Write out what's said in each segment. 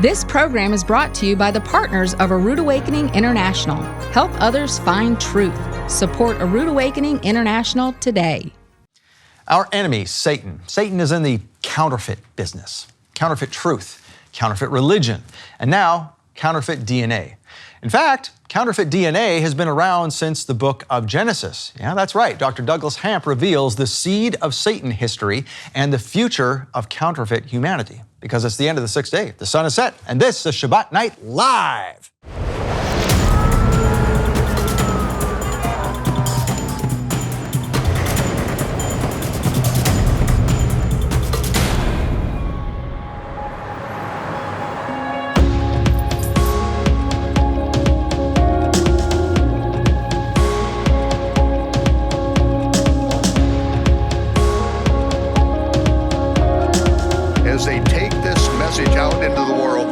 This program is brought to you by the partners of A Rood Awakening International. Help others find truth. Support A Rood Awakening International today. Our enemy, Satan. Satan is in the counterfeit business. Counterfeit truth, counterfeit religion, and now counterfeit DNA. In fact, counterfeit DNA has been around since the book of Genesis. Yeah, that's right. Dr. Douglas Hamp reveals the seed of Satan history and the future of counterfeit humanity. Because it's the end of the sixth day, the sun is set, and this is Shabbat Night Live. As they take this message out into the world.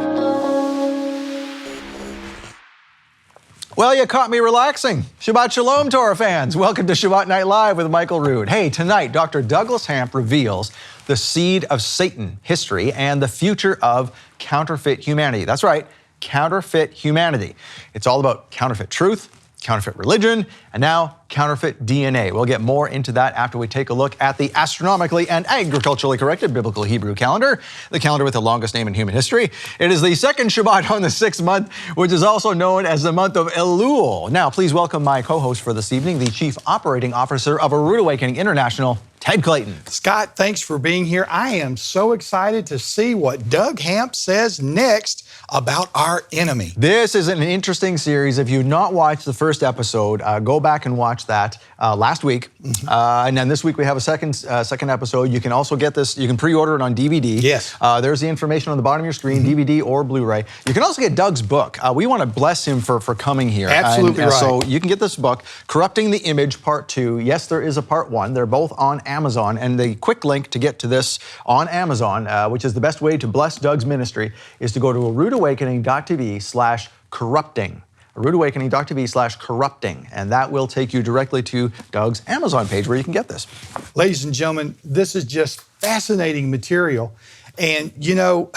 Well, you caught me relaxing. Shabbat Shalom to our fans. Welcome to Shabbat Night Live with Michael Rood. Hey, tonight, Dr. Douglas Hamp reveals the seed of Satan history and the future of counterfeit humanity. That's right, counterfeit humanity. It's all about counterfeit truth, counterfeit religion, and now counterfeit DNA. We'll get more into that after we take a look at the astronomically and agriculturally corrected biblical Hebrew calendar, the calendar with the longest name in human history. It is the second Shabbat on the sixth month, which is also known as the month of Elul. Now, please welcome my co-host for this evening, the Chief Operating Officer of A Rood Awakening International, Ted Clayton. Scott, thanks for being here. I am so excited to see what Doug Hamp says next about our enemy. This is an interesting series. If you've not watched the first episode, go back and watch that last week. And then this week we have a second episode. You can also get this, you can pre-order it on DVD. Yes. There's the information on the bottom of your screen, DVD or Blu-ray. You can also get Doug's book. We want to bless him for coming here. Absolutely right. So you can get this book, Corrupting the Image, Part 2. Yes, there is a Part 1. They're both on Amazon. And the quick link to get to this on Amazon, which is the best way to bless Doug's ministry, is to go to roodawakening.tv/corrupting. roodawakening.tv/corrupting. And that will take you directly to Doug's Amazon page where you can get this. Ladies and gentlemen, this is just fascinating material. And, you know,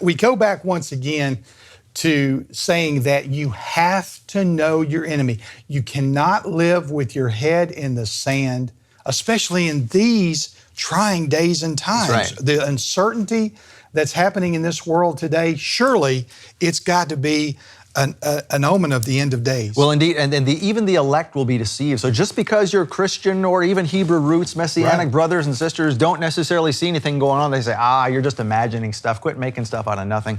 we go back once again to saying that you have to know your enemy. You cannot live with your head in the sand, especially in these trying days and times. That's right. The uncertainty that's happening in this world today, surely it's got to be an omen of the end of days. Well, indeed, and even the elect will be deceived. So just because you're Christian or even Hebrew roots, Messianic brothers and sisters don't necessarily see anything going on, they say, you're just imagining stuff. Quit making stuff out of nothing.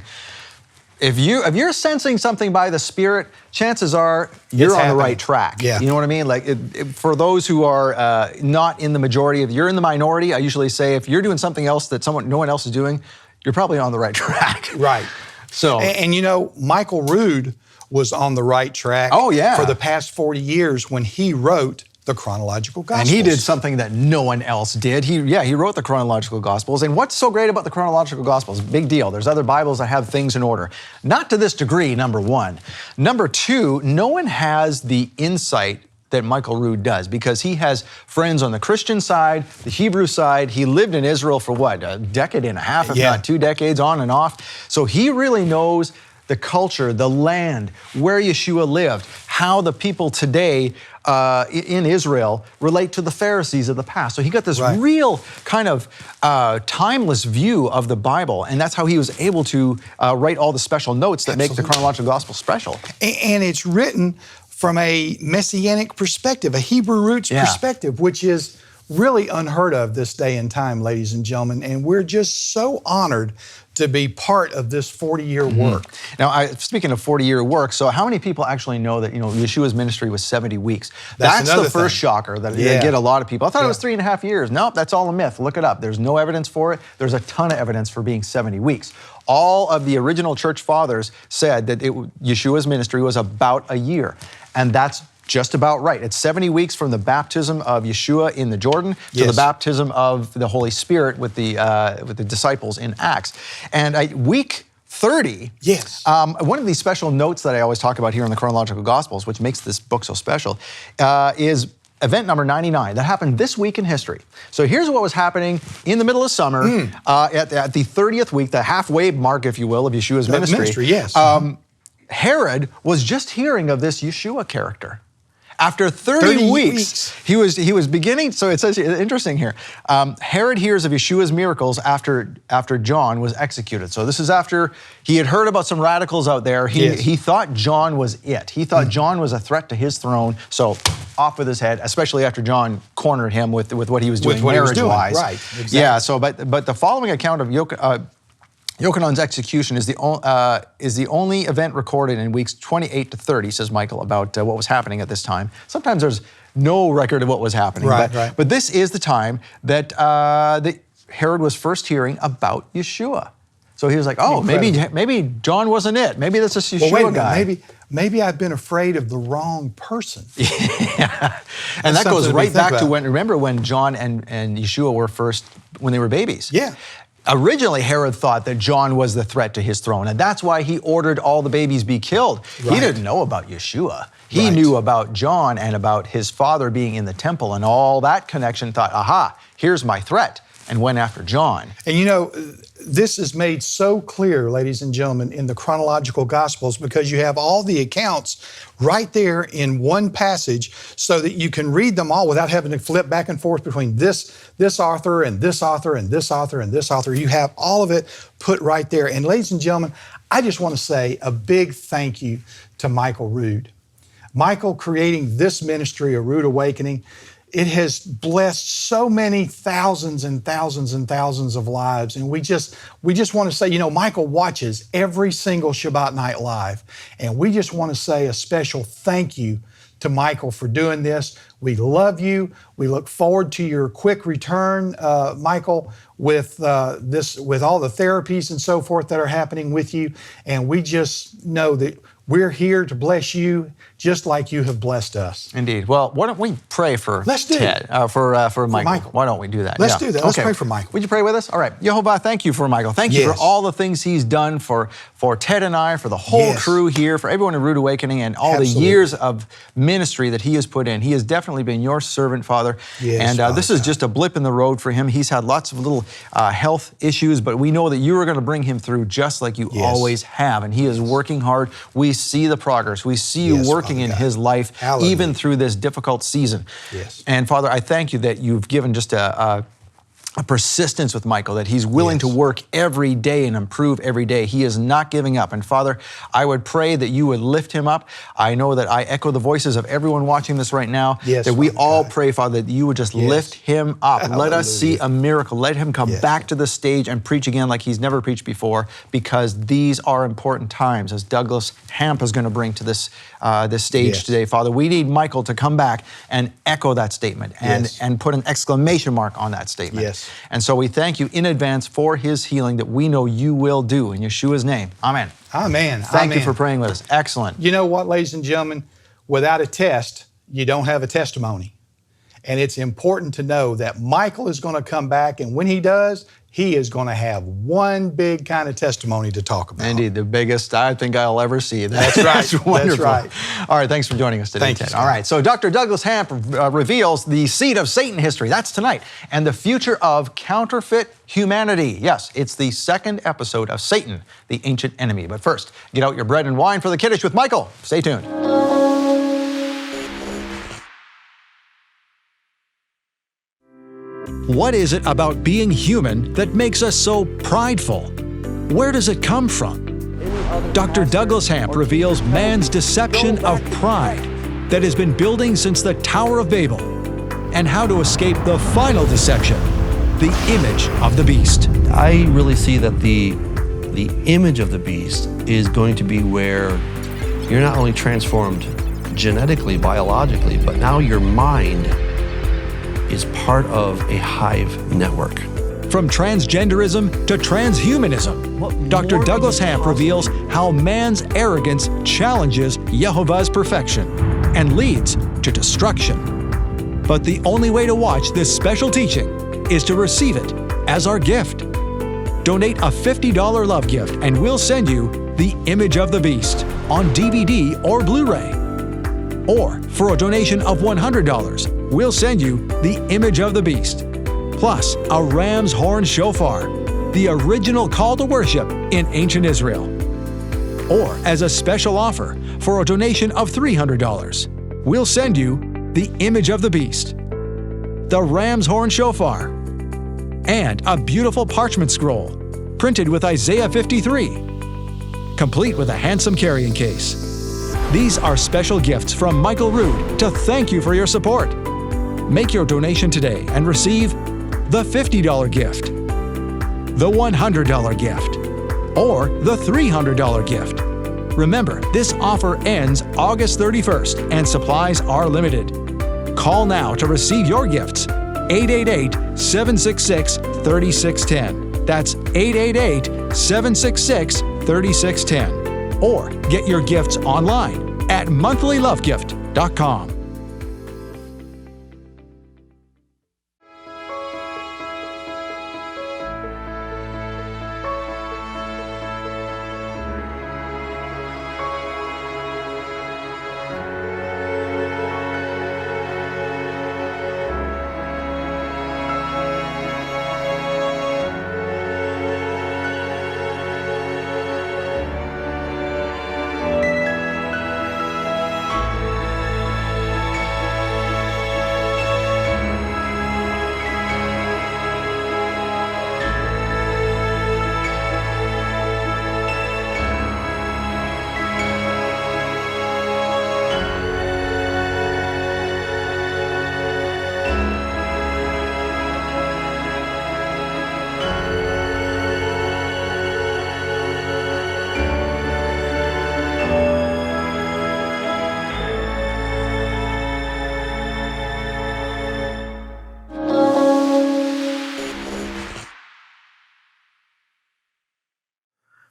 If you're sensing something by the Spirit, chances are you're on the right track. Yeah. You know what I mean? Like for those who are not in the majority, if you're in the minority, I usually say if you're doing something else that no one else is doing, you're probably on the right track. Right. So, and you know, Michael Rood was on the right track for the past 40 years when he wrote the chronological Gospels. And he did something that no one else did. He wrote the chronological Gospels. And what's so great about the chronological Gospels? Big deal. There's other Bibles that have things in order. Not to this degree, number one. Number two, no one has the insight that Michael Rood does, because he has friends on the Christian side, the Hebrew side. He lived in Israel for what, a decade and a half, if not 2 decades, on and off. So he really knows the culture, the land, where Yeshua lived, how the people today in Israel relate to the Pharisees of the past. So he got this real kind of timeless view of the Bible, and that's how he was able to write all the special notes that make the chronological gospel special. And it's written from a Messianic perspective, a Hebrew roots perspective, which is really unheard of this day and time, ladies and gentlemen. And we're just so honored to be part of this 40-year work. Now, speaking of 40-year work, so how many people actually know that, Yeshua's ministry was 70 weeks? That's the first shocker that get a lot of people. I thought it was 3.5 years. Nope, that's all a myth. Look it up. There's no evidence for it. There's a ton of evidence for being 70 weeks. All of the original church fathers said that Yeshua's ministry was about a year. And that's just about right. It's 70 weeks from the baptism of Yeshua in the Jordan to the baptism of the Holy Spirit with the disciples in Acts. And week 30, one of these special notes that I always talk about here in the Chronological Gospels, which makes this book so special, is event number 99 that happened this week in history. So here's what was happening in the middle of summer at the 30th week, the halfway mark, if you will, of Yeshua's ministry. Yes. Herod was just hearing of this Yeshua character. After 30 weeks, he was beginning, so it says, interesting here, Herod hears of Yeshua's miracles after John was executed. So this is after he had heard about some radicals out there. He thought John was it. He thought John was a threat to his throne, so off with his head, especially after John cornered him with what he was doing marriage-wise. Right, exactly. Yeah, so, but the following account of Yochanan's execution is the only event recorded in weeks 28 to 30, says Michael, about what was happening at this time. Sometimes there's no record of what was happening, but this is the time that Herod was first hearing about Yeshua. So he was like, oh, maybe John wasn't it. Maybe that's a Yeshua guy. Maybe I've been afraid of the wrong person. Yeah. And that goes right back to when John and Yeshua were first, when they were babies. Yeah. Originally, Herod thought that John was the threat to his throne, and that's why he ordered all the babies be killed. Right. He didn't know about Yeshua. He knew about John and about his father being in the temple, and all that connection, thought, aha, here's my threat, and went after John. And you know, this is made so clear, ladies and gentlemen, in the chronological Gospels, because you have all the accounts right there in one passage so that you can read them all without having to flip back and forth between this author and this author and this author and this author. You have all of it put right there. And ladies and gentlemen, I just want to say a big thank you to Michael Rood. Michael creating this ministry, A Rood Awakening. It has blessed so many thousands and thousands and thousands of lives. And we just want to say, you know, Michael watches every single Shabbat night live. And we just want to say a special thank you to Michael for doing this. We love you. We look forward to your quick return, Michael, with all the therapies and so forth that are happening with you. And we just know that we're here to bless you just like you have blessed us. Indeed. Well, why don't we pray for Ted, for Michael. Why don't we do that? Let's do that. Let's pray for Michael. Would you pray with us? All right. Yehovah, thank you for Michael. Thank you for all the things he's done for Ted and I, for the whole crew here, for everyone in Rood Awakening, and all the years of ministry that he has put in. He has definitely been your servant, Father. Yes, and this is just a blip in the road for him. He's had lots of little health issues, but we know that you are going to bring him through just like you always have. And he is working hard. We see the progress. We see you working in his life, even through this difficult season. Yes. And Father, I thank you that you've given just a persistence with Michael, that he's willing to work every day and improve every day. He is not giving up. And Father, I would pray that you would lift him up. I know that I echo the voices of everyone watching this right now, that we all pray, Father, that you would just lift him up. Hallelujah. Let us see a miracle. Let him come back to the stage and preach again like he's never preached before, because these are important times, as Douglas Hamp is going to bring to this stage today. Father, we need Michael to come back and echo that statement and put an exclamation mark on that statement. Yes. And so we thank you in advance for his healing that we know you will do in Yeshua's name. Amen. Amen. Thank you for praying with us. Excellent. You know what, ladies and gentlemen? Without a test, you don't have a testimony. And it's important to know that Michael is going to come back, and when he does, he is going to have one big kind of testimony to talk about. Indeed, the biggest I think I'll ever see. That's right. That's wonderful. That's right. All right, thanks for joining us today, Ted. All right, so Dr. Douglas Hamp reveals the seed of Satan history. That's tonight. And the future of counterfeit humanity. Yes, it's the second episode of Satan, the Ancient Enemy. But first, get out your bread and wine for the Kiddush with Michael. Stay tuned. What is it about being human that makes us so prideful? Where does it come from? Dr. Douglas Hamp reveals man's deception of pride that has been building since the Tower of Babel, and how to escape the final deception, the image of the beast. I really see that the image of the beast is going to be where you're not only transformed genetically, biologically, but now your mind is part of a hive network. From transgenderism to transhumanism, Dr. Douglas Hamp reveals how man's arrogance challenges Yehovah's perfection and leads to destruction. But the only way to watch this special teaching is to receive it as our gift. Donate a $50 love gift and we'll send you The Image of the Beast on DVD or Blu-ray. Or for a donation of $100, we'll send you the image of the beast, plus a ram's horn shofar, the original call to worship in ancient Israel. Or as a special offer for a donation of $300, we'll send you the image of the beast, the ram's horn shofar, and a beautiful parchment scroll printed with Isaiah 53, complete with a handsome carrying case. These are special gifts from Michael Rood to thank you for your support. Make your donation today and receive the $50 gift, the $100 gift, or the $300 gift. Remember, this offer ends August 31st and supplies are limited. Call now to receive your gifts. 888-766-3610. That's 888-766-3610. Or get your gifts online at monthlylovegift.com.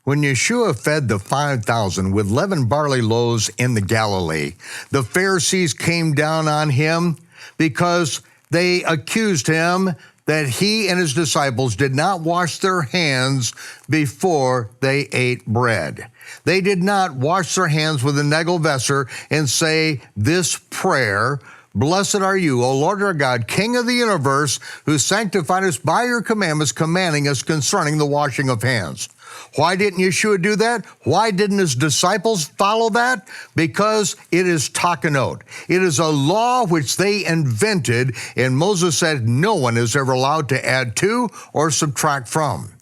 When Yeshua fed the 5,000 with leavened barley loaves in the Galilee, the Pharisees came down on him because they accused him that he and his disciples did not wash their hands before they ate bread. They did not wash their hands with a negelvesser and say this prayer, "Blessed are you, O Lord our God, King of the universe, who sanctified us by your commandments, commanding us concerning the washing of hands." Why didn't Yeshua do that? Why didn't his disciples follow that? Because it is takanot. It is a law which they invented, and Moses said no one is ever allowed to add to or subtract from.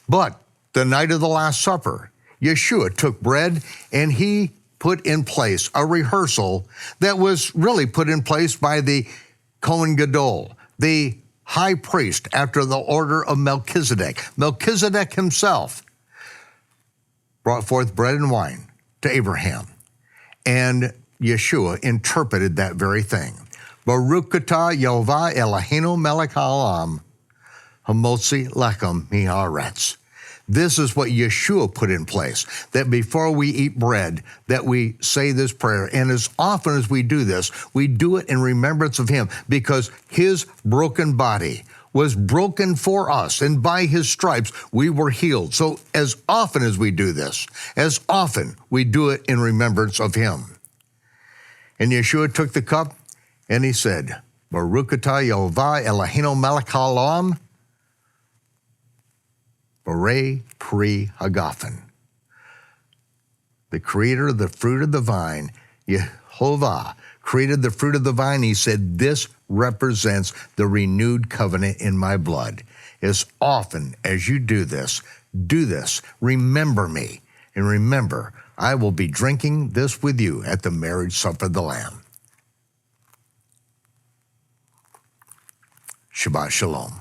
But the night of the Last Supper, Yeshua took bread and he put in place a rehearsal that was really put in place by the Kohen Gadol, the high priest after the order of Melchizedek. Melchizedek himself brought forth bread and wine to Abraham. And Yeshua interpreted that very thing. Baruch atah Yehovah Eloheinu melech haolam, hamotzi lechem mi'aretz. This is what Yeshua put in place, that before we eat bread, that we say this prayer. And as often as we do this, we do it in remembrance of him, because his broken body was broken for us, and by his stripes we were healed. So as often as we do this, as often we do it in remembrance of him. And Yeshua took the cup and he said, Baruch atah Yehovah Eloheinu melech haolam, Borei Pri Hagafen. The creator of the fruit of the vine, Yehovah, created the fruit of the vine. He said, this represents the renewed covenant in my blood. As often as you do this, remember me. And remember, I will be drinking this with you at the marriage supper of the Lamb. Shabbat Shalom.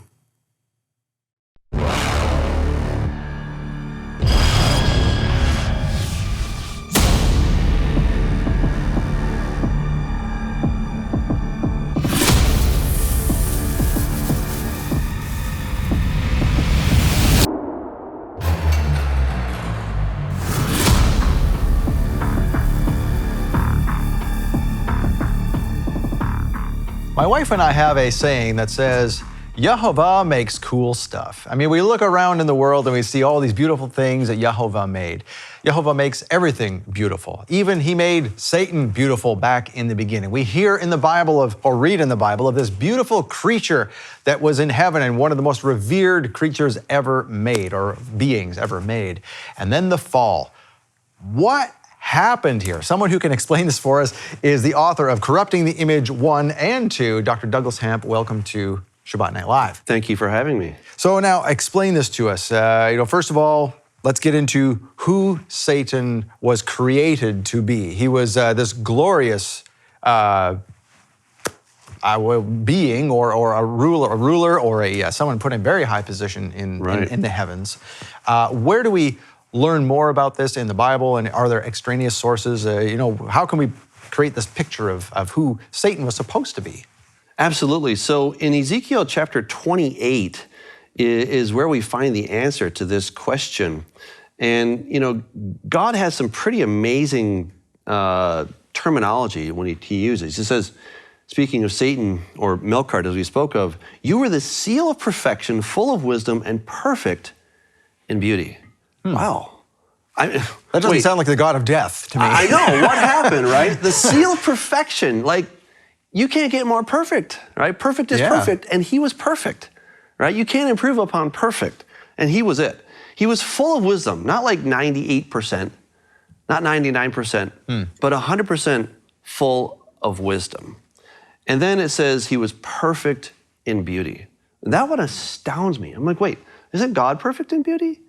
My wife and I have a saying that says, Yehovah makes cool stuff. I mean, we look around in the world and we see all these beautiful things that Yehovah made. Jehovah makes everything beautiful. Even he made Satan beautiful back in the beginning. We hear in the Bible or read in the Bible of this beautiful creature that was in heaven and one of the most revered creatures ever made, or beings ever made. And then the fall. What happened here? Someone who can explain this for us is the author of Corrupting the Image 1 and 2, Dr. Douglas Hamp. Welcome to Shabbat Night Live. Thank you for having me. So now explain this to us. First of all, let's get into who Satan was created to be. He was this glorious being, or a ruler, or someone put in a very high position in the heavens. Where do we learn more about this in the Bible, and are there extraneous sources? How can we create this picture of who Satan was supposed to be? Absolutely. So in Ezekiel chapter 28 is where we find the answer to this question. And, God has some pretty amazing terminology when he uses. He says, speaking of Satan, or Melkart as we spoke of, you were the seal of perfection, full of wisdom and perfect in beauty. Wow. That doesn't sound like the God of death to me. I know. What happened, right? The seal of perfection. Like, you can't get more perfect, right? Perfect is perfect, and he was perfect, right? You can't improve upon perfect, and he was it. He was full of wisdom, not like 98%, not 99%, but 100% full of wisdom. And then it says he was perfect in beauty. That one astounds me. I'm like, wait, isn't God perfect in beauty?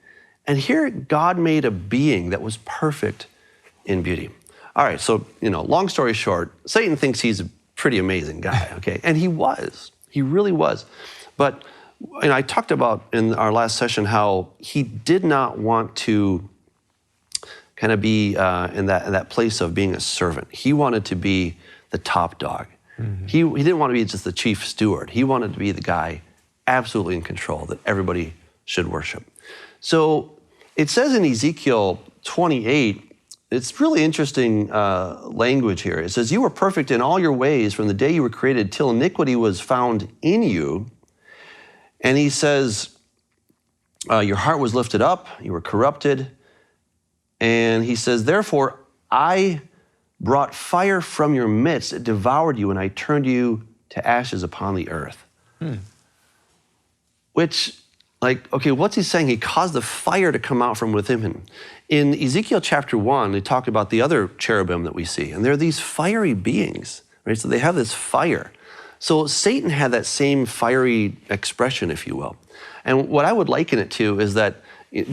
And here God made a being that was perfect in beauty. All right, so, long story short, Satan thinks he's a pretty amazing guy, okay? And he was. He really was. But I talked about in our last session how he did not want to kind of be in that place of being a servant. He wanted to be the top dog. Mm-hmm. He didn't want to be just the chief steward. He wanted to be the guy absolutely in control that everybody should worship. So it says in Ezekiel 28, it's really interesting language here. It says, you were perfect in all your ways from the day you were created till iniquity was found in you. And he says, your heart was lifted up, you were corrupted. And he says, therefore, I brought fire from your midst, it devoured you, and I turned you to ashes upon the earth. Which, what's he saying? He caused the fire to come out from within him. In Ezekiel chapter 1, they talk about the other cherubim that we see, and they're these fiery beings, right? So they have this fire. So Satan had that same fiery expression, if you will. And what I would liken it to is that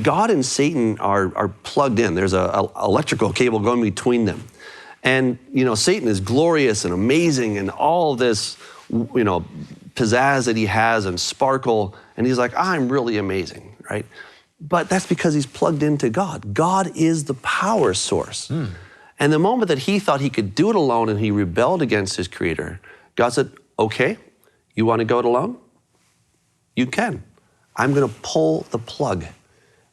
God and Satan are plugged in. There's an electrical cable going between them. And, Satan is glorious and amazing and all this, pizzazz that he has and sparkle. And he's like, I'm really amazing, right? But that's because he's plugged into God. God is the power source. And the moment that he thought he could do it alone and he rebelled against his creator, God said, okay, you want to go it alone? You can. I'm going to pull the plug,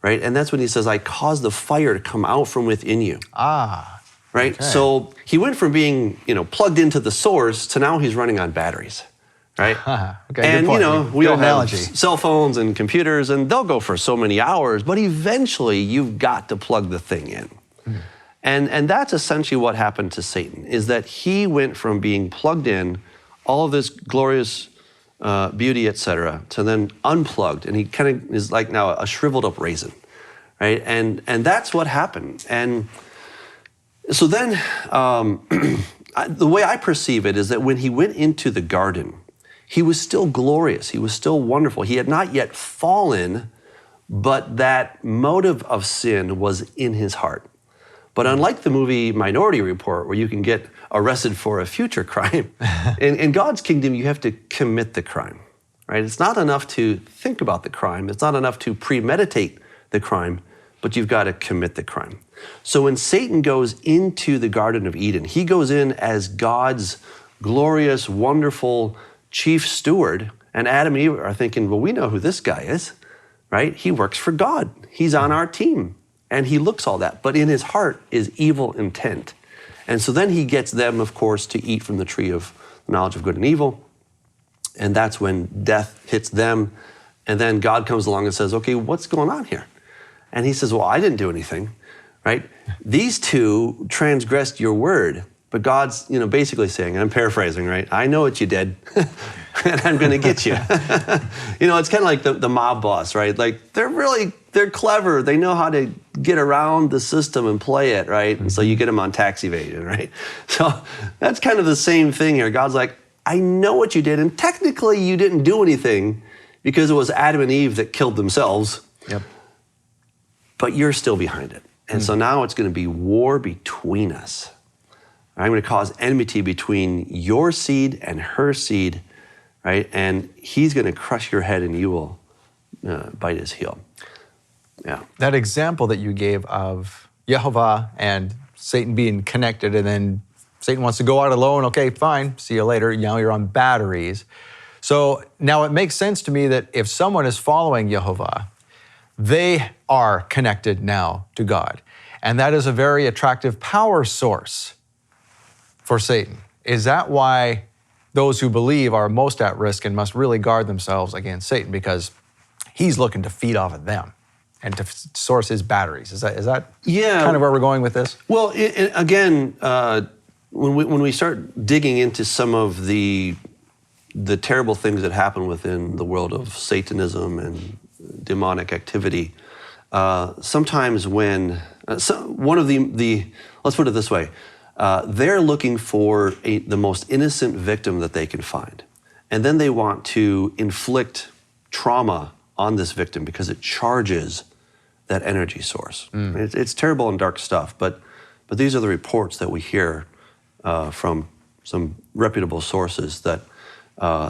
right? And that's when he says, I caused the fire to come out from within you. Right? Okay. So he went from being, plugged into the source to now he's running on batteries, right? Okay, and, we all have analogy. Cell phones and computers, and they'll go for so many hours, but eventually you've got to plug the thing in. And that's essentially what happened to Satan, is that he went from being plugged in, all of this glorious beauty, etc., to then unplugged, and he kind of is like now a shriveled up raisin, right? And that's what happened. And so then, the way I perceive it is that when he went into the garden, he was still glorious, he was still wonderful. He had not yet fallen, but that motive of sin was in his heart. But unlike the movie Minority Report, where you can get arrested for a future crime, in God's kingdom, you have to commit the crime, right? It's not enough to think about the crime. It's not enough to premeditate the crime, but you've got to commit the crime. So when Satan goes into the Garden of Eden, he goes in as God's glorious, wonderful chief steward, and Adam and Eve are thinking, well, we know who this guy is, right? He works for God. He's on our team. And he looks all that, but in his heart is evil intent. And so then he gets them, of course, to eat from the tree of knowledge of good and evil. And that's when death hits them. And then God comes along and says, okay, what's going on here? And he says, well, I didn't do anything, right? These two transgressed your word. But God's, basically saying, and I'm paraphrasing, right? I know what you did, and I'm going to get you. It's kind of like the mob boss, right? Like they're clever. They know how to get around the system and play it, right? And so you get them on tax evasion, right? So that's kind of the same thing here. God's like, I know what you did, and technically you didn't do anything because it was Adam and Eve that killed themselves. Yep. But you're still behind it. And so now it's going to be war between us. I'm going to cause enmity between your seed and her seed, right? And he's going to crush your head and you will bite his heel. Yeah. That example that you gave of Yehovah and Satan being connected, and then Satan wants to go out alone. Okay, fine, see you later. Now you're on batteries. So now it makes sense to me that if someone is following Yehovah, they are connected now to God. And that is a very attractive power source for Satan. Is that why those who believe are most at risk and must really guard themselves against Satan? Because he's looking to feed off of them and to source his batteries. Is that kind of where we're going with this? Well, when we start digging into some of the terrible things that happen within the world of Satanism and demonic activity, sometimes when one of the let's put it this way, they're looking for the most innocent victim that they can find. And then they want to inflict trauma on this victim because it charges that energy source. It's terrible and dark stuff, but these are the reports that we hear from some reputable sources that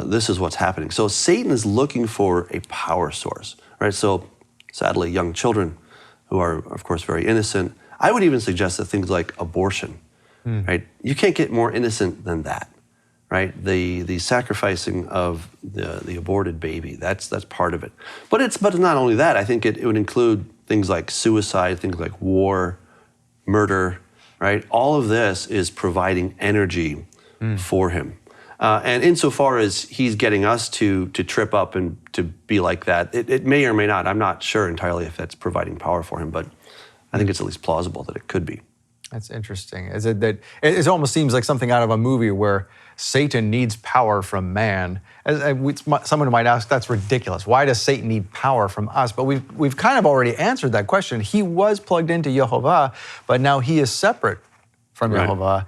this is what's happening. So Satan is looking for a power source, right? So sadly, young children who are, of course, very innocent. I would even suggest that things like abortion, right? You can't get more innocent than that, right? The sacrificing of the aborted baby, that's part of it. But it's not only that. I think it would include things like suicide, things like war, murder, right? All of this is providing energy for him. And insofar as he's getting us to trip up and to be like that, it may or may not. I'm not sure entirely if that's providing power for him, but I think it's at least plausible that it could be. That's interesting. Is it that it almost seems like something out of a movie where Satan needs power from man? Someone might ask, that's ridiculous. Why does Satan need power from us? But we've kind of already answered that question. He was plugged into Yehovah, but now he is separate from Yehovah,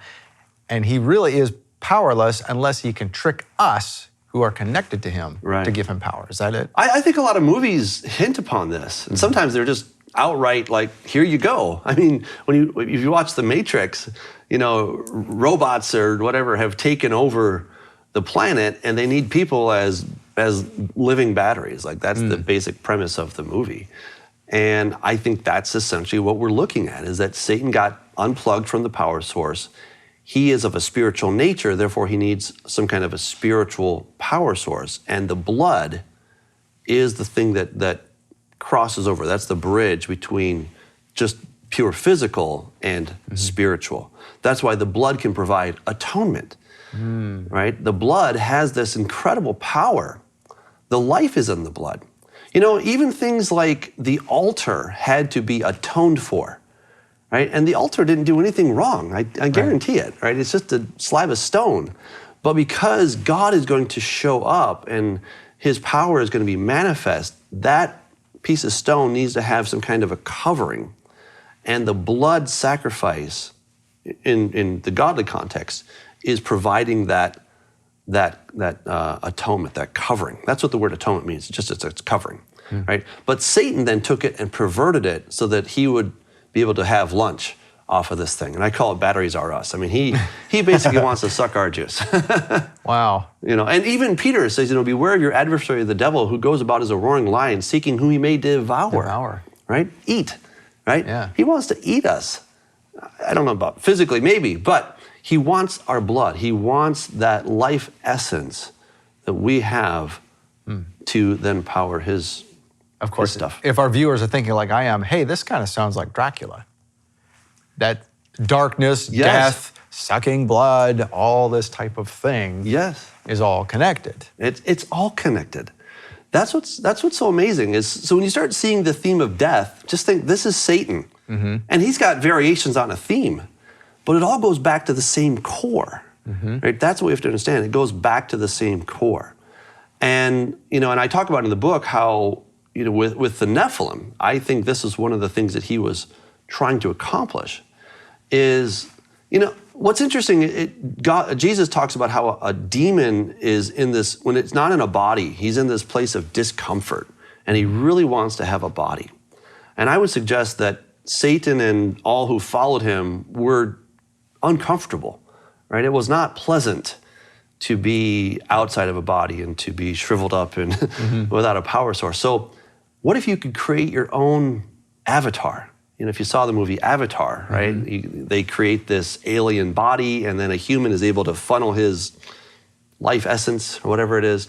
and he really is powerless unless he can trick us who are connected to him to give him power. Is that it? I think a lot of movies hint upon this, and sometimes they're just outright like, here you go. I mean, if you watch The Matrix, robots or whatever have taken over the planet, and they need people as living batteries. Like that's the basic premise of the movie. And I think that's essentially what we're looking at, is that Satan got unplugged from the power source. He is of a spiritual nature, therefore he needs some kind of a spiritual power source. And the blood is the thing that crosses over. That's the bridge between just pure physical and spiritual. That's why the blood can provide atonement, right? The blood has this incredible power. The life is in the blood. Even things like the altar had to be atoned for, right? And the altar didn't do anything wrong. I guarantee it, right? It's just a slab of stone. But because God is going to show up and his power is going to be manifest, that piece of stone needs to have some kind of a covering. And the blood sacrifice in the godly context is providing that atonement, that covering. That's what the word atonement means. It's covering, right? But Satan then took it and perverted it so that he would be able to have lunch off of this thing. And I call it batteries are us. I mean, he basically wants to suck our juice. Wow. And even Peter says, beware of your adversary, the devil, who goes about as a roaring lion, seeking whom he may devour. Right? Eat, right? Yeah. He wants to eat us. I don't know about physically, maybe, but he wants our blood. He wants that life essence that we have to then power his Of course, stuff. If our viewers are thinking like I am, hey, this kind of sounds like Dracula. That darkness, death, sucking blood, all this type of thing is all connected. It's all connected. That's what's so amazing is, so when you start seeing the theme of death, just think this is Satan. And he's got variations on a theme, but it all goes back to the same core. Right? That's what we have to understand. It goes back to the same core. And, and I talk about in the book how, with the Nephilim, I think this is one of the things that he was trying to accomplish is, what's interesting, Jesus talks about how a demon is in this, when it's not in a body, he's in this place of discomfort, and he really wants to have a body. And I would suggest that Satan and all who followed him were uncomfortable, right? It was not pleasant to be outside of a body and to be shriveled up and without a power source. So what if you could create your own avatar? If you saw the movie Avatar, right? They create this alien body, and then a human is able to funnel his life essence, or whatever it is,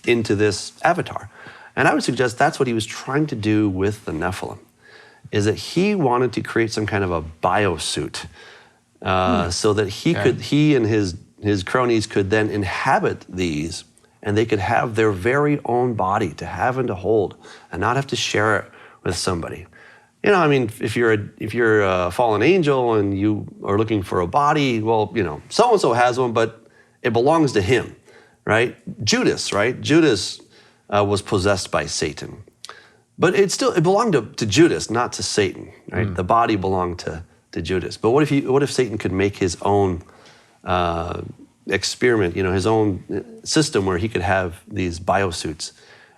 into this avatar. And I would suggest that's what he was trying to do with the Nephilim, is that he wanted to create some kind of a biosuit so that he and his cronies could then inhabit these, and they could have their very own body to have and to hold, and not have to share it with somebody. If you're a fallen angel and you are looking for a body, well, so-and-so has one, but it belongs to him, right? Judas, right? Judas was possessed by Satan. But it belonged to Judas, not to Satan, right? The body belonged to Judas. But what if Satan could make his own experiment, his own system where he could have these biosuits?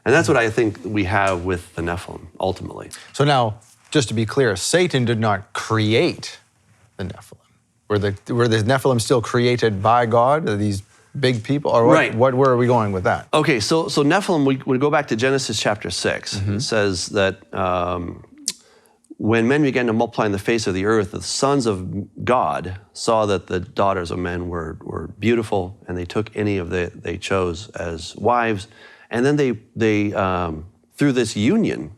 And that's what I think we have with the Nephilim, ultimately. So now, just to be clear, Satan did not create the Nephilim. Were the Nephilim still created by God? Are these big people? Or where are we going with that? Okay, so Nephilim, we go back to Genesis chapter 6. It says that when men began to multiply in the face of the earth, the sons of God saw that the daughters of men were beautiful, and they took any of they chose as wives. And then they through this union,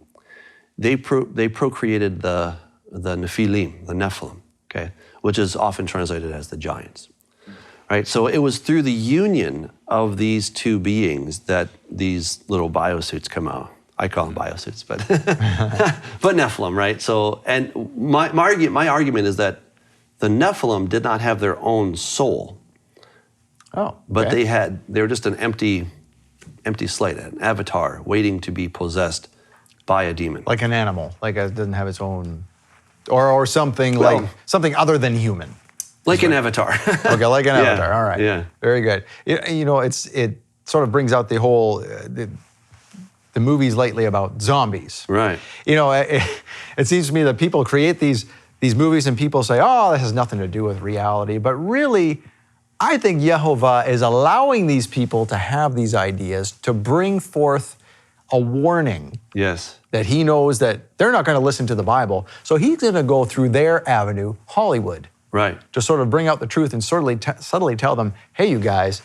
they procreated the Nephilim, the Nephilim, okay, which is often translated as the giants, right? So it was through the union of these two beings that these little biosuits come out. I call them biosuits, but but Nephilim, right? So, and my argument is that the Nephilim did not have their own soul. Oh, okay. But they were just an empty slate, an avatar waiting to be possessed by a demon. Like an animal, like it doesn't have its own, or something like something other than human. Like an avatar. Okay, like an avatar. All right. Yeah. Very good. It sort of brings out the whole the movies lately about zombies. Right. It seems to me that people create these movies and people say, "Oh, this has nothing to do with reality," but really, I think Yehovah is allowing these people to have these ideas to bring forth a warning. Yes. That he knows that they're not going to listen to the Bible. So he's going to go through their avenue, Hollywood. Right. To sort of bring out the truth and subtly tell them, hey, you guys,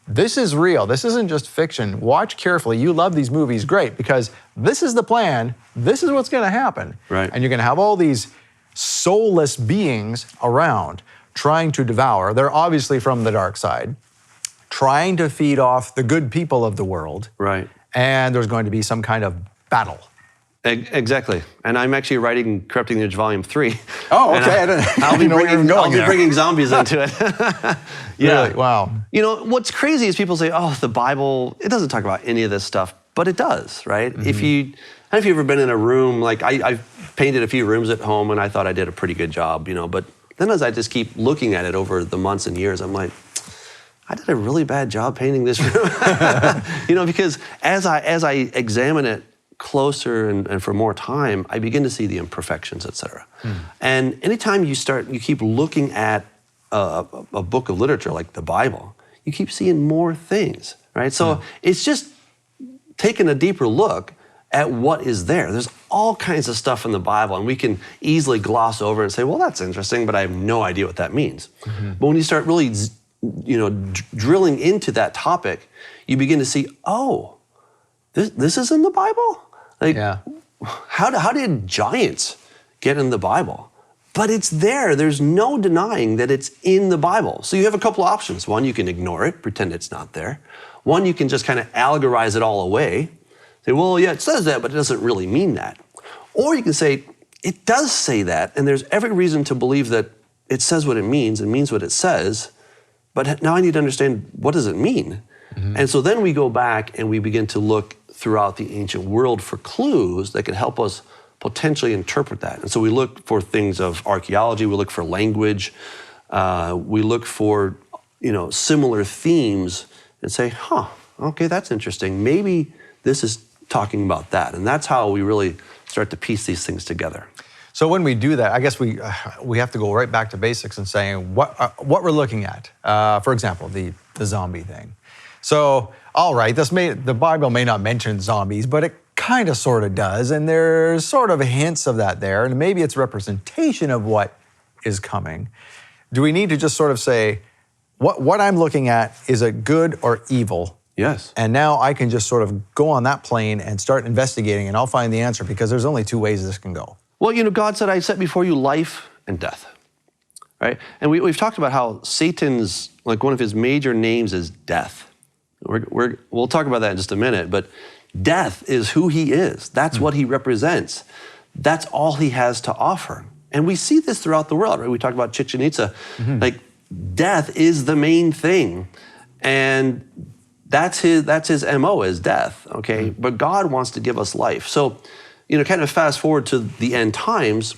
this is real. This isn't just fiction. Watch carefully. You love these movies. Great, because this is the plan. This is what's going to happen. Right. And you're going to have all these soulless beings around trying to devour. They're obviously from the dark side, trying to feed off the good people of the world. Right. And there's going to be some kind of battle. Exactly. And I'm actually writing Corrupting the Image Volume 3. Oh, okay. I'll be bringing zombies into it. Yeah. Really? Wow. What's crazy is people say, oh, the Bible, it doesn't talk about any of this stuff, but it does, right? I don't know if you've ever been in a room, like I've painted a few rooms at home and I thought I did a pretty good job, but then as I just keep looking at it over the months and years, I'm like, I did a really bad job painting this room. Because as I examine it closer and for more time, I begin to see the imperfections, et cetera. And anytime you keep looking at a book of literature like the Bible, you keep seeing more things, right? So it's just taking a deeper look at what is there. There's all kinds of stuff in the Bible, and we can easily gloss over and say, well, that's interesting, but I have no idea what that means. But when you start really drilling into that topic, you begin to see, oh, this is in the Bible? How did giants get in the Bible? But it's there. There's no denying that it's in the Bible. So you have a couple of options. One, you can ignore it, pretend it's not there. One, you can just kind of allegorize it all away. Say, well, yeah, it says that, but it doesn't really mean that. Or you can say, it does say that, and there's every reason to believe that it says what it means and means what it says, but now I need to understand, what does it mean? And so then we go back and we begin to look throughout the ancient world for clues that can help us potentially interpret that. And so we look for things of archaeology, we look for language, we look for, similar themes and say, okay, that's interesting. Maybe this is talking about that. And that's how we really start to piece these things together. So when we do that, I guess we have to go right back to basics and saying what we're looking at. For example, the zombie thing. So, all right, the Bible may not mention zombies, but it kind of sort of does, and there's sort of hints of that there, and maybe it's representation of what is coming. Do we need to just sort of say, what I'm looking at, is it good or evil? Yes. And now I can just sort of go on that plane and start investigating, and I'll find the answer, because there's only two ways this can go. Well, God said, I set before you life and death, right? And we've talked about how Satan's, one of his major names is death. We'll talk about that in just a minute, but death is who he is. That's what he represents. That's all he has to offer. And we see this throughout the world, right? We talk about Chichen Itza. Death is the main thing. And that's his MO, is death, okay? But God wants to give us life. So, kind of fast forward to the end times,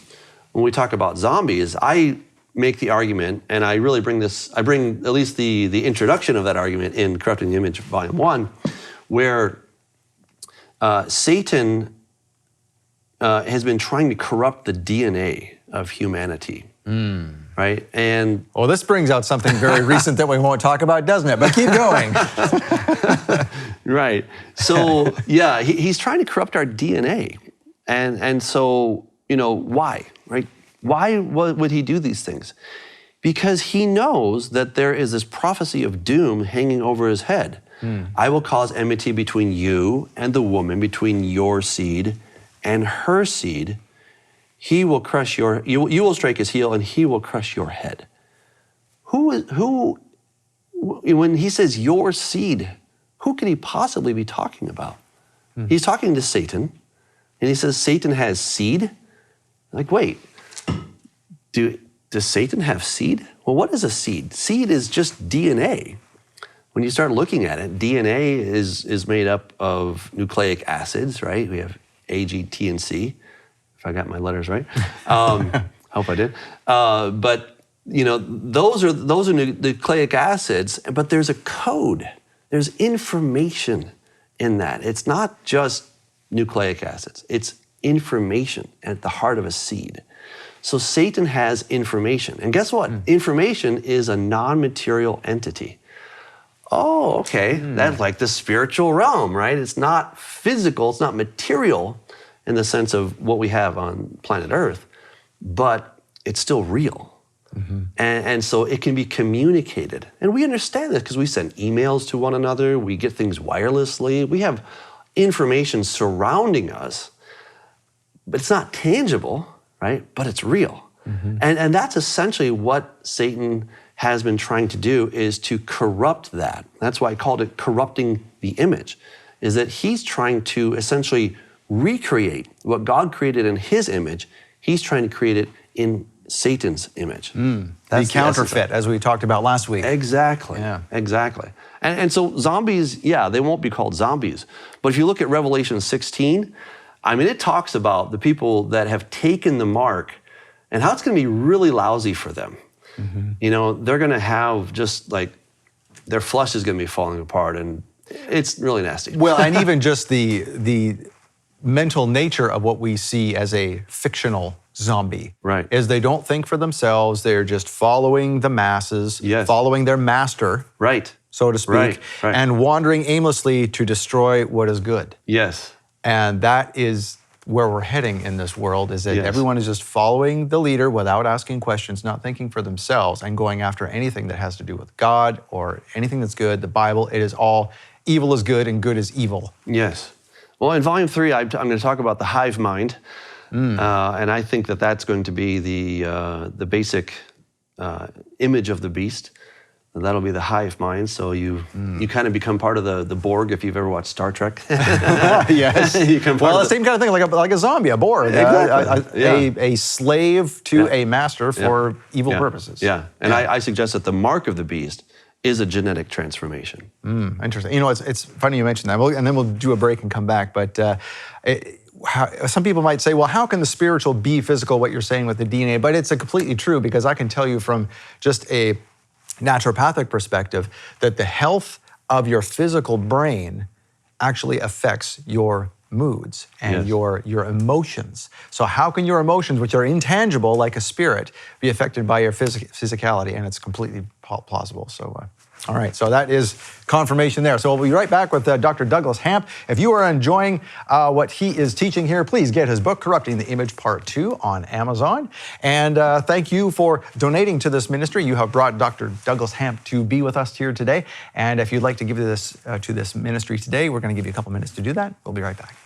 when we talk about zombies, I make the argument, and I really bring at least the introduction of that argument in Corrupting the Image, Volume 1, where Satan has been trying to corrupt the DNA of humanity, right? And well, this brings out something very recent that we won't talk about, doesn't it? But keep going. Right. So, yeah, he's trying to corrupt our DNA. And so, why, right? Why would he do these things? Because he knows that there is this prophecy of doom hanging over his head. I will cause enmity between you and the woman, between your seed and her seed. You will strike his heel, and he will crush your head. When he says your seed, who could he possibly be talking about? He's talking to Satan, and he says Satan has seed. Wait, does Satan have seed? Well, what is a seed? Seed is just DNA. When you start looking at it, DNA is made up of nucleic acids, right? We have A, G, T, and C, if I got my letters right. Hope I did. But those are nucleic acids, but there's a code. There's information in that. It's not just nucleic acids. It's information at the heart of a seed. So Satan has information. And guess what? Information is a non-material entity. Oh, okay. That's like the spiritual realm, right? It's not physical, it's not material in the sense of what we have on planet Earth, but it's still real. And so it can be communicated. And we understand this because we send emails to one another, we get things wirelessly, we have information surrounding us, but it's not tangible, right? But it's real. And that's essentially what Satan has been trying to do, is to corrupt that. That's why I called it corrupting the image, is that he's trying to essentially recreate what God created in his image. He's trying to create it in Satan's image. The counterfeit, as we talked about last week. Exactly. Yeah. Exactly. And so zombies, they won't be called zombies. But if you look at Revelation 16, it talks about the people that have taken the mark and how it's going to be really lousy for them. They're going to have just their flesh is going to be falling apart, and it's really nasty. Well, and even just the mental nature of what we see as a fictional zombie, right? Is they don't think for themselves. They're just following the masses, following their master, right, so to speak, right. And wandering aimlessly to destroy what is good. Yes. And that is where we're heading in this world, is that everyone is just following the leader without asking questions, not thinking for themselves, and going after anything that has to do with God or anything that's good, the Bible. It is all evil is good and good is evil. Yes. Well, in Volume 3, I'm going to talk about the hive mind. And I think that that's going to be the basic image of the beast. And that'll be the hive mind. So you kind of become part of the Borg if you've ever watched Star Trek. Yes. You become part well, of the same kind of thing, like a zombie, a Borg, Exactly. a slave to a master for evil purposes. Yeah, and I suggest that the mark of the beast is a genetic transformation. Interesting. You know, it's funny you mentioned that, and then we'll do a break and come back. But some people might say, well, how can the spiritual be physical, what you're saying with the DNA? But it's completely true, because I can tell you from just a naturopathic perspective that the health of your physical brain actually affects your moods and your emotions. So how can your emotions, which are intangible like a spirit, be affected by your physicality? And it's completely plausible. So, all right, so that is confirmation there. So we'll be right back with Dr. Douglas Hamp. If you are enjoying what he is teaching here, please get his book, Corrupting the Image, Part 2 on Amazon. And thank you for donating to this ministry. You have brought Dr. Douglas Hamp to be with us here today. And if you'd like to give this to this ministry today, we're going to give you a couple minutes to do that. We'll be right back.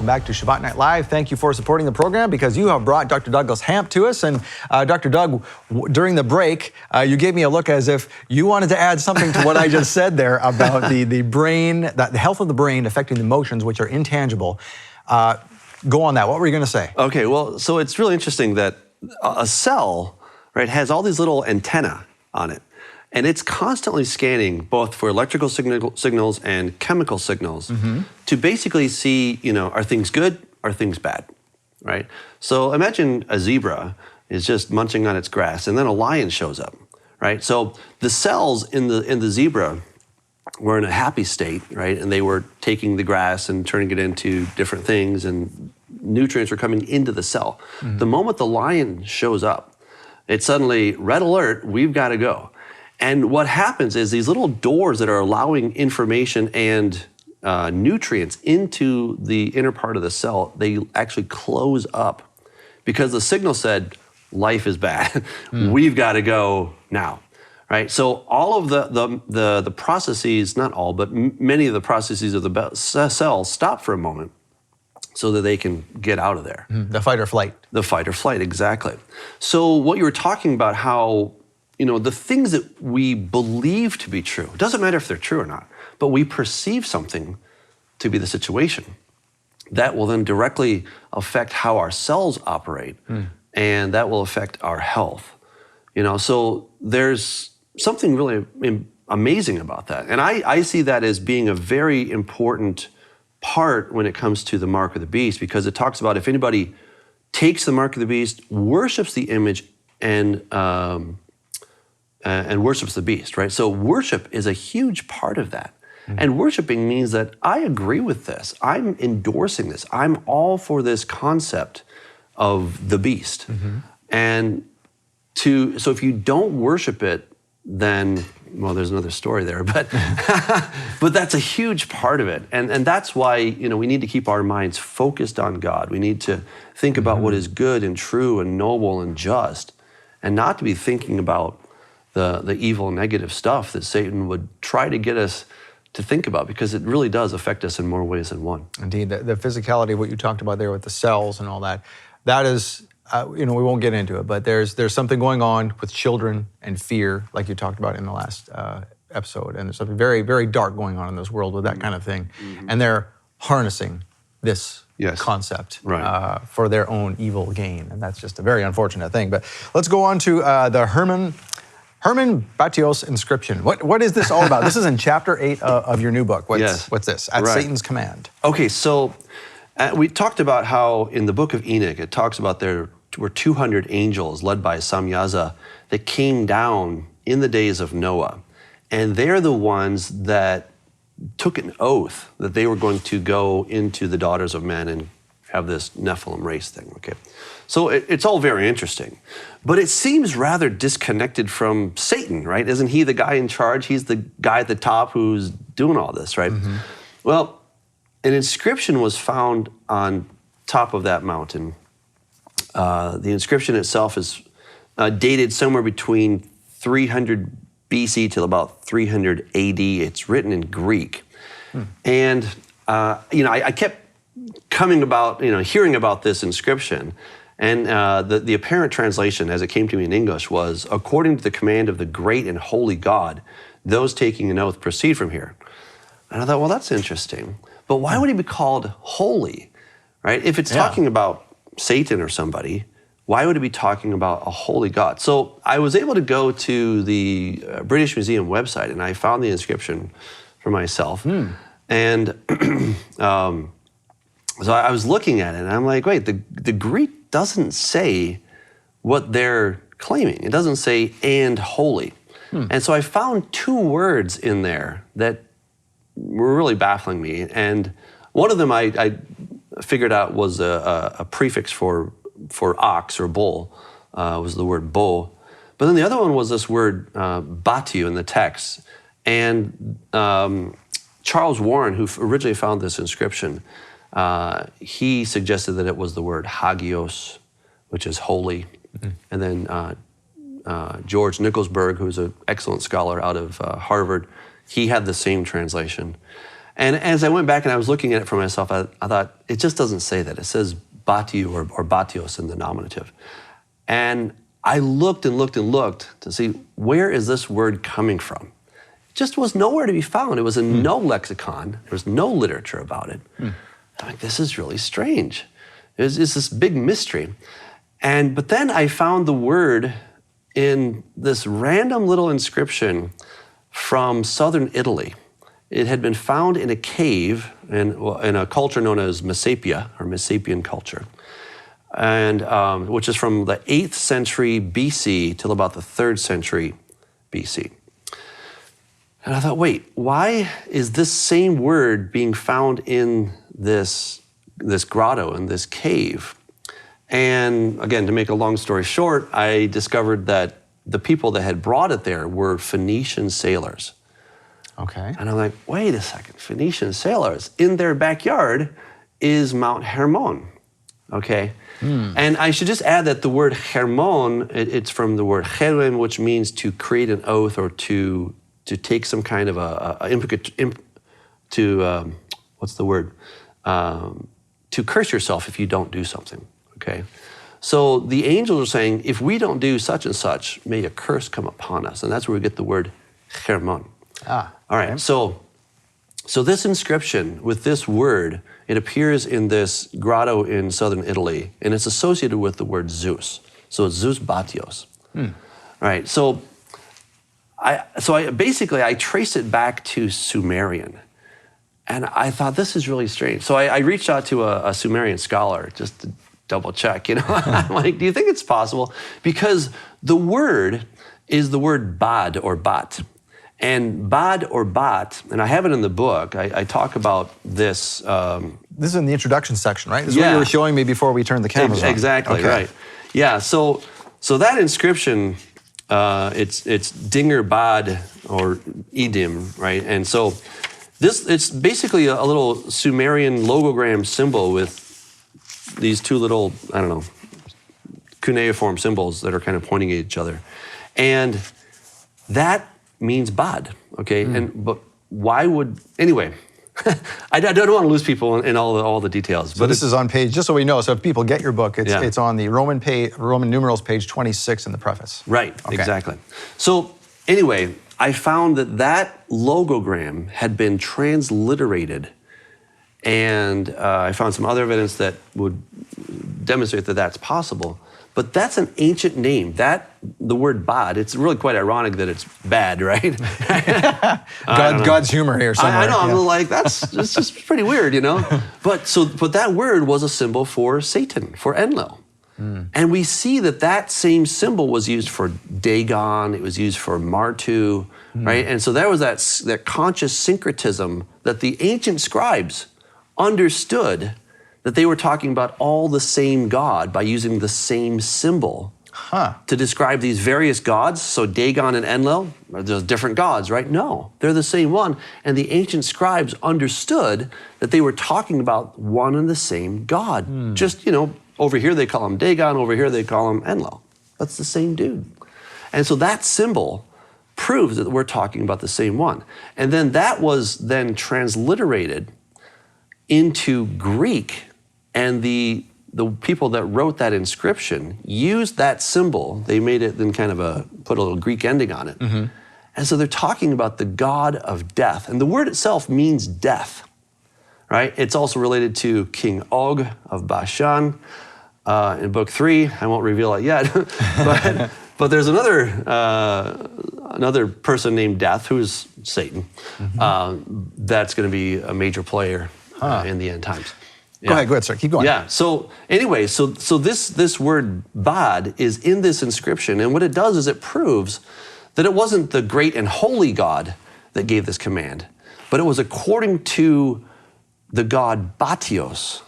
Back to Shabbat Night Live. Thank you for supporting the program, because you have brought Dr. Douglas Hamp to us. And Dr. Doug, during the break, you gave me a look as if you wanted to add something to what I just said there about the brain, the health of the brain affecting the emotions, which are intangible. Go on that. What were you going to say? Okay, well, so it's really interesting that a cell, right, has all these little antennae on it. And it's constantly scanning both for electrical signals and chemical signals to basically see, are things good, are things bad, right? So imagine a zebra is just munching on its grass, and then a lion shows up, right? So the cells in the zebra were in a happy state, right? And they were taking the grass and turning it into different things, and nutrients were coming into the cell. The moment the lion shows up, it's suddenly red alert, we've got to go. And what happens is these little doors that are allowing information and nutrients into the inner part of the cell, they actually close up because the signal said, life is bad. We've got to go now, right? So all of the processes, not all, but many of the processes of the cell stop for a moment so that they can get out of there. The fight or flight. The fight or flight, exactly. So what you were talking about, how the things that we believe to be true, it doesn't matter if they're true or not, but we perceive something to be the situation. That will then directly affect how our cells operate, and that will affect our health. So there's something really amazing about that. And I see that as being a very important part when it comes to the mark of the beast, because it talks about if anybody takes the mark of the beast, worships the image, and worships the beast, right? So worship is a huge part of that. And worshiping means that I agree with this. I'm endorsing this. I'm all for this concept of the beast. And so if you don't worship it, then, well, there's another story there, but but that's a huge part of it. And that's why, you know, we need to keep our minds focused on God. We need to think about what is good and true and noble and just, and not to be thinking about the evil, negative stuff that Satan would try to get us to think about, because it really does affect us in more ways than one. Indeed, the physicality of what you talked about there with the cells and all that, that is, you know, we won't get into it, but there's something going on with children and fear, like you talked about in the last episode, and there's something very, very dark going on in this world with that kind of thing, and they're harnessing this concept for their own evil gain, and that's just a very unfortunate thing. But let's go on to the Herman Batios inscription. What is this all about? This is in chapter 8 of your new book. What's this? At Satan's command. Okay, so we talked about how in the book of Enoch, it talks about there were 200 angels led by Samyaza that came down in the days of Noah. And they're the ones that took an oath that they were going to go into the daughters of men and have this Nephilim race thing, okay? So it's all very interesting, but it seems rather disconnected from Satan, right? Isn't he the guy in charge? He's the guy at the top who's doing all this, right? Well, an inscription was found on top of that mountain. The inscription itself is dated somewhere between 300 BC till about 300 AD. It's written in Greek. And, you know, I kept coming about, you know, hearing about this inscription. And the apparent translation, as it came to me in English, was, according to the command of the great and holy God, those taking an oath proceed from here. And I thought, well, that's interesting. But why would he be called holy, right? If it's talking about Satan or somebody, why would it be talking about a holy God? So I was able to go to the British Museum website, and I found the inscription for myself. And so I was looking at it, and I'm like, wait, the Greek doesn't say what they're claiming. It doesn't say "and holy." And so I found two words in there that were really baffling me. And one of them I figured out was a prefix for ox or bull, was the word bull. But then the other one was this word batu in the text. And Charles Warren, who originally found this inscription, he suggested that it was the word hagios, which is holy. And then George Nicholsburg, who's an excellent scholar out of Harvard, he had the same translation. And as I went back and I was looking at it for myself, I thought, it just doesn't say that. It says batu or batios in the nominative. And I looked and looked and looked to see, where is this word coming from? It just was nowhere to be found. It was in no lexicon. There was no literature about it. I'm like, this is really strange. It's this big mystery. But then I found the word in this random little inscription from southern Italy. It had been found in a cave in a culture known as Messapia, or Messapian culture, and which is from the 8th century BC till about the 3rd century BC. And I thought, wait, why is this same word being found in this grotto, in this cave? And again, to make a long story short, I discovered that the people that had brought it there were Phoenician sailors. Okay. And I'm like, wait a second, Phoenician sailors, in their backyard is Mount Hermon, okay? And I should just add that the word Hermon, it's from the word herem, which means to create an oath or to take some kind of to curse yourself if you don't do something, okay? So the angels are saying, if we don't do such and such, may a curse come upon us. And that's where we get the word Hermon. All right, so this inscription with this word, it appears in this grotto in southern Italy, and it's associated with the word Zeus. So it's Zeus Batios. All right, so I traced it back to Sumerian. And I thought, this is really strange. So I reached out to a Sumerian scholar just to double check, I'm like, do you think it's possible? Because the word is the word bad or bat. And bad or bat, and I have it in the book, I talk about this. This is in the introduction section, right? This is what you were showing me before we turned the cameras on. Exactly, right. Yeah, so that inscription, it's Dinger Bad or Edim, right? And so it's basically a little Sumerian logogram symbol with these two little, cuneiform symbols that are kind of pointing at each other. And that means bad, okay? But why would, anyway, I don't want to lose people in all the details. But this is on page, just so we know, so if people get your book, it's on the Roman numerals, page 26 in the preface. Right, exactly. So anyway, I found that logogram had been transliterated, and I found some other evidence that would demonstrate that that's possible. But that's an ancient name. The word bad, it's really quite ironic that it's bad, right? God's humor here somewhere. I know, I'm like, that's just pretty weird, But that word was a symbol for Satan, for Enlil. And we see that same symbol was used for Dagon, it was used for Martu, right? And so there was that conscious syncretism that the ancient scribes understood, that they were talking about all the same God by using the same symbol to describe these various gods. So Dagon and Enlil, are those different gods, right? No, they're the same one. And the ancient scribes understood that they were talking about one and the same God. Just, over here they call him Dagon, over here they call him Enlil. That's the same dude. And so that symbol proves that we're talking about the same one. And then that was then transliterated into Greek, and the people that wrote that inscription used that symbol. They made it then put a little Greek ending on it. And so they're talking about the God of death. And the word itself means death, right? It's also related to King Og of Bashan. In book 3, I won't reveal it yet, but there's another person named Death, who's Satan, that's going to be a major player in the end times. Go ahead, sir. Keep going. Yeah. So anyway, so this word bad is in this inscription, and what it does is it proves that it wasn't the great and holy God that gave this command, but it was according to the god Batios.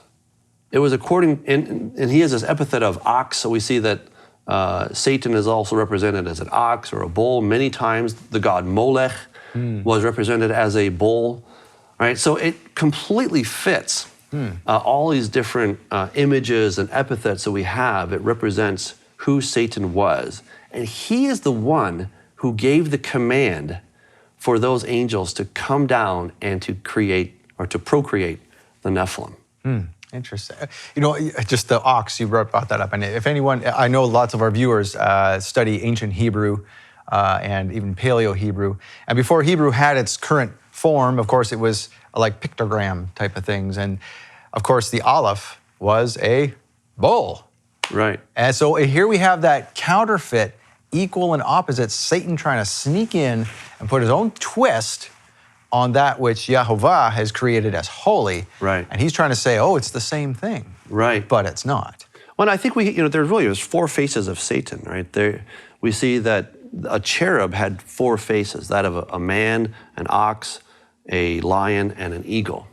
It was according, and he has this epithet of ox, so we see that Satan is also represented as an ox or a bull. Many times the god Molech was represented as a bull, right? So it completely fits all these different images and epithets that we have. It represents who Satan was. And he is the one who gave the command for those angels to come down and to create or to procreate the Nephilim. Interesting. Just the ox, you brought that up. And if anyone, I know lots of our viewers study ancient Hebrew and even Paleo Hebrew. And before Hebrew had its current form, of course, it was like pictogram type of things. And of course, the Aleph was a bull. Right. And so here we have that counterfeit, equal and opposite, Satan trying to sneak in and put his own twist on that which Yehovah has created as holy. Right. And he's trying to say, oh, it's the same thing. Right. But it's not. Well, I think there's 4 faces of Satan, right? There, we see that a cherub had 4 faces, that of a man, an ox, a lion, and an eagle.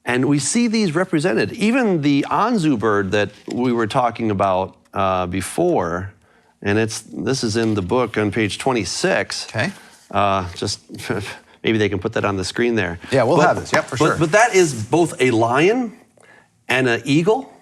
And we see these represented. Even the Anzu bird that we were talking about before, and this is in the book on page 26. Okay. Just maybe they can put that on the screen there. Yeah, we'll have this. Yep, for sure. But that is both a lion and an eagle,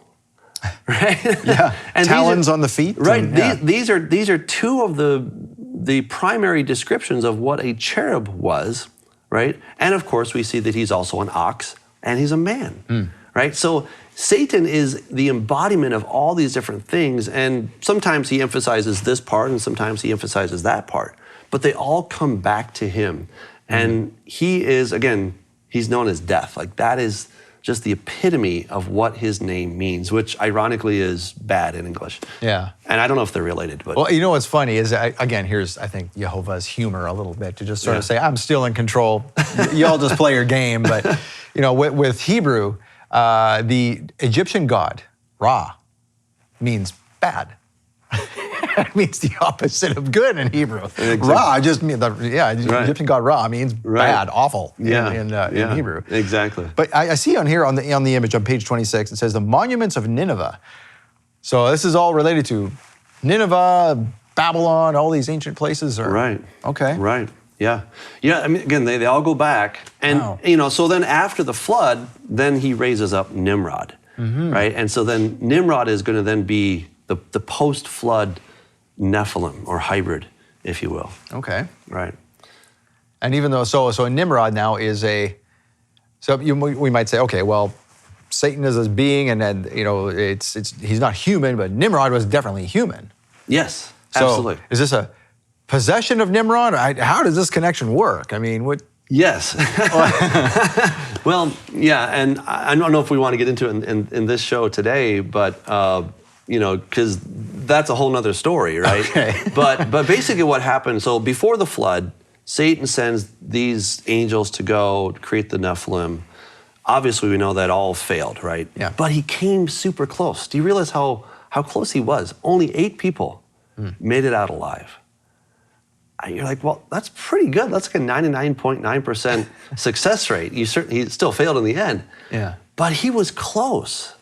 right? Yeah. And talons on the feet. Right. And, these are 2 of the primary descriptions of what a cherub was, right? And of course, we see that he's also an ox and he's a man, right? So Satan is the embodiment of all these different things, and sometimes he emphasizes this part and sometimes he emphasizes that part, but they all come back to him. And he is, again, he's known as death. Like that is just the epitome of what his name means, which ironically is bad in English. Yeah. And I don't know if they're related, but. Well, you know what's funny is, again, here's, I think, Jehovah's humor a little bit to just sort of say, I'm still in control. Y'all just play your game. But, you know, with Hebrew, the Egyptian god, Ra, means bad. It means the opposite of good in Hebrew. Exactly. Ra just means, Egyptian god Ra means bad, awful in Hebrew. Exactly. But I see on here on the image on page 26, it says the monuments of Nineveh. So this is all related to Nineveh, Babylon, all these ancient places. Right. Okay. Right. Yeah. Yeah. I mean, again, they all go back, and you know, so then after the flood, then he raises up Nimrod, right? And so then Nimrod is going to then be the post-flood Nephilim, or hybrid, if you will. Okay. Right. And even though, so Nimrod now is we might say, okay, well, Satan is a being, and then, you know, he's not human, but Nimrod was definitely human. Yes, so absolutely. Is this a possession of Nimrod? How does this connection work? I mean, what? Yes. Well, yeah, and I don't know if we want to get into it in this show today, but you know, because that's a whole nother story, right? Okay. but basically what happened, so before the flood, Satan sends these angels to go create the Nephilim. Obviously, we know that all failed, right? Yeah. But he came super close. Do you realize how close he was? Only 8 people made it out alive. And you're like, well, that's pretty good. That's like a 99.9% success rate. He still failed in the end. Yeah. But he was close.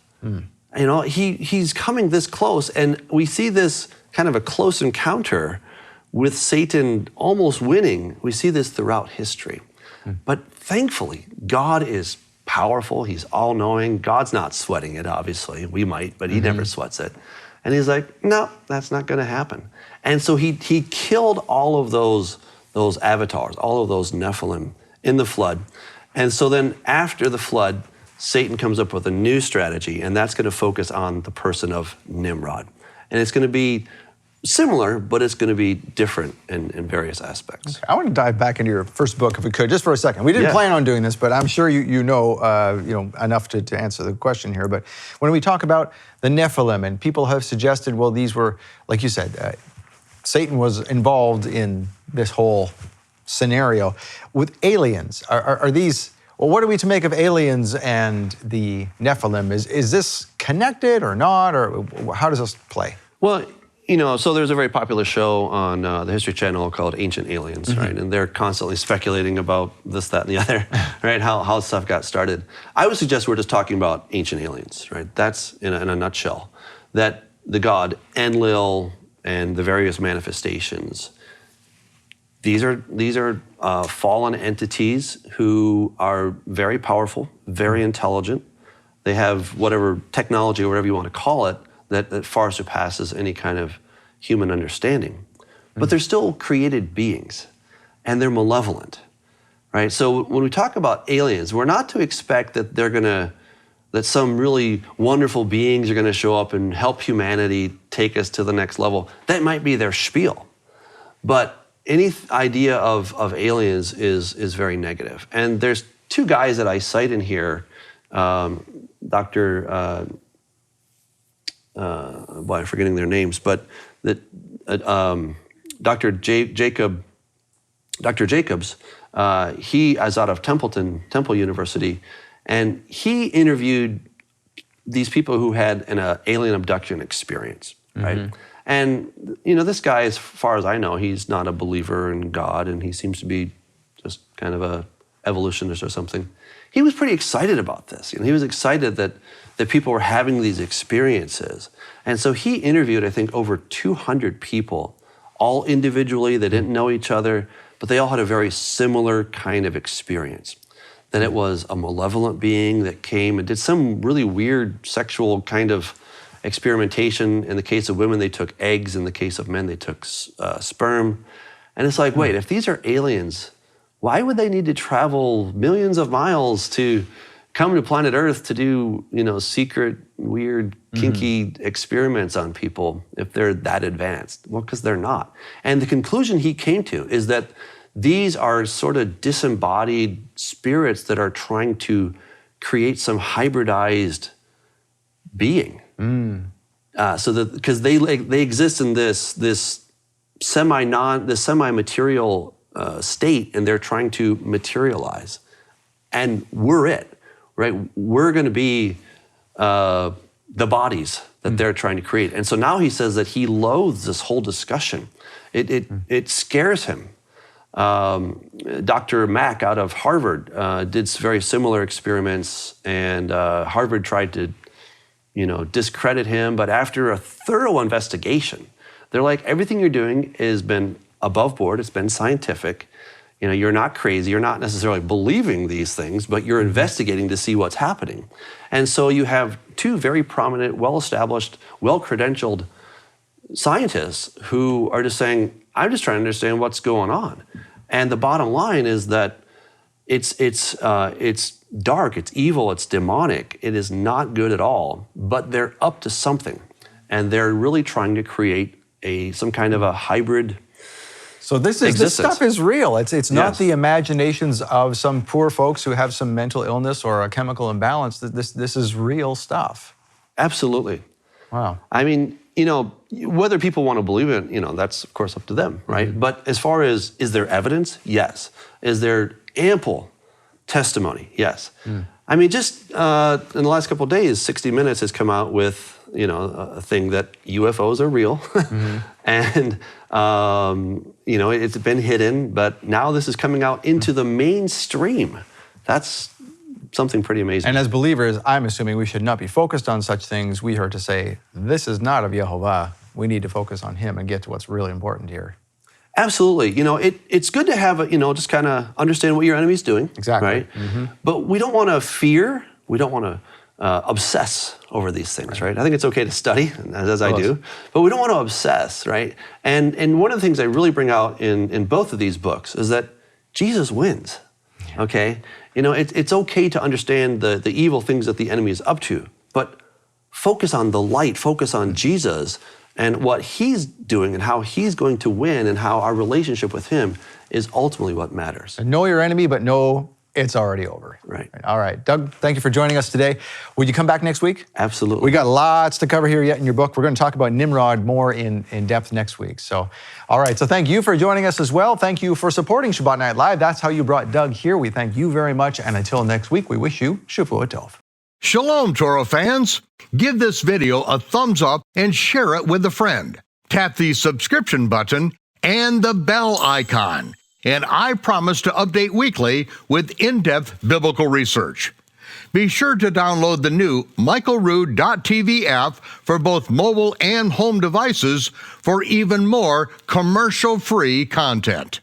You know, he's coming this close, and we see this kind of a close encounter with Satan almost winning. We see this throughout history. But thankfully, God is powerful. He's all-knowing. God's not sweating it, obviously. We might, but he never sweats it. And he's like, no, that's not going to happen. And so he killed all of those avatars, all of those Nephilim in the flood. And so then after the flood, Satan comes up with a new strategy, and that's going to focus on the person of Nimrod. And it's going to be similar, but it's going to be different in various aspects. Okay. I want to dive back into your first book, if we could, just for a second. We didn't plan on doing this, but I'm sure you know enough to answer the question here. But when we talk about the Nephilim, and people have suggested, well, these were, like you said, Satan was involved in this whole scenario. With aliens, are these... Well, what are we to make of aliens and the Nephilim? Is this connected or not, or how does this play? Well, you know, so there's a very popular show on the History Channel called Ancient Aliens, right? And they're constantly speculating about this, that, and the other, right? How stuff got started. I would suggest we're just talking about ancient aliens, right? That's in a nutshell. That the god Enlil and the various manifestations. These are fallen entities who are very powerful, very intelligent. They have whatever technology or whatever you want to call it that far surpasses any kind of human understanding. But they're still created beings, and they're malevolent, right? So when we talk about aliens, we're not to expect that that some really wonderful beings are going to show up and help humanity take us to the next level. That might be their spiel, but any idea of aliens is very negative. And there's 2 guys that I cite in here, I'm forgetting their names, but Dr. Jacobs, he is out of Temple University, and he interviewed these people who had an alien abduction experience, right? And, you know, this guy, as far as I know, he's not a believer in God, and he seems to be just kind of a evolutionist or something. He was pretty excited about this. You know, he was excited that people were having these experiences. And so he interviewed, I think, over 200 people, all individually. They didn't know each other, but they all had a very similar kind of experience. That it was a malevolent being that came and did some really weird sexual kind of experimentation. In the case of women, they took eggs. In the case of men, they took sperm. And it's like, wait, if these are aliens, why would they need to travel millions of miles to come to planet Earth to do, you know, secret, weird, kinky experiments on people if they're that advanced? Well, because they're not. And the conclusion he came to is that these are sort of disembodied spirits that are trying to create some hybridized being. So that because they exist in this semi-material state, and they're trying to materialize, and we're it, right? We're going to be the bodies that they're trying to create. And so now he says that he loathes this whole discussion. It scares him. Dr. Mack out of Harvard did very similar experiments, and Harvard tried to, discredit him. But after a thorough investigation, they're like, everything you're doing has been above board. It's been scientific. You're not crazy. You're not necessarily believing these things, but you're investigating to see what's happening. And so you have two very prominent, well-established, well-credentialed scientists who are just saying, I'm just trying to understand what's going on. And the bottom line is that it's dark, it's evil, it's demonic. It is not good at all, but they're up to something. And they're really trying to create some kind of a hybrid. So this stuff is real. It's not the imaginations of some poor folks who have some mental illness or a chemical imbalance. This is real stuff. Absolutely. Wow. I mean, whether people want to believe it, that's of course up to them, right? But as far as, is there evidence? Yes. Is there ample testimony? Yes. I mean, just in the last couple of days, 60 Minutes has come out with, a thing that UFOs are real. And, it's been hidden, but now this is coming out into the mainstream. That's something pretty amazing. And as believers, I'm assuming we should not be focused on such things. We are to say, this is not of Yehovah. We need to focus on him and get to what's really important here. Absolutely. It's good to have, just kind of understand what your enemy's doing. Exactly. Right? But we don't want to fear. We don't want to obsess over these things, right? I think it's okay to study, as I do, but we don't want to obsess, right? And one of the things I really bring out in both of these books is that Jesus wins, okay? It's okay to understand the evil things that the enemy is up to, but focus on the light, focus on Jesus and what he's doing and how he's going to win and how our relationship with him is ultimately what matters. And know your enemy, but know it's already over. Right. All right. Doug, thank you for joining us today. Would you come back next week? Absolutely. We got lots to cover here yet in your book. We're going to talk about Nimrod more in depth next week. So, all right. So thank you for joining us as well. Thank you for supporting Shabbat Night Live. That's how you brought Doug here. We thank you very much. And until next week, we wish you Shavua Tov. Shalom, Torah fans. Give this video a thumbs up and share it with a friend. Tap the subscription button and the bell icon. And I promise to update weekly with in-depth biblical research. Be sure to download the new michaelrood.tv app for both mobile and home devices for even more commercial-free content.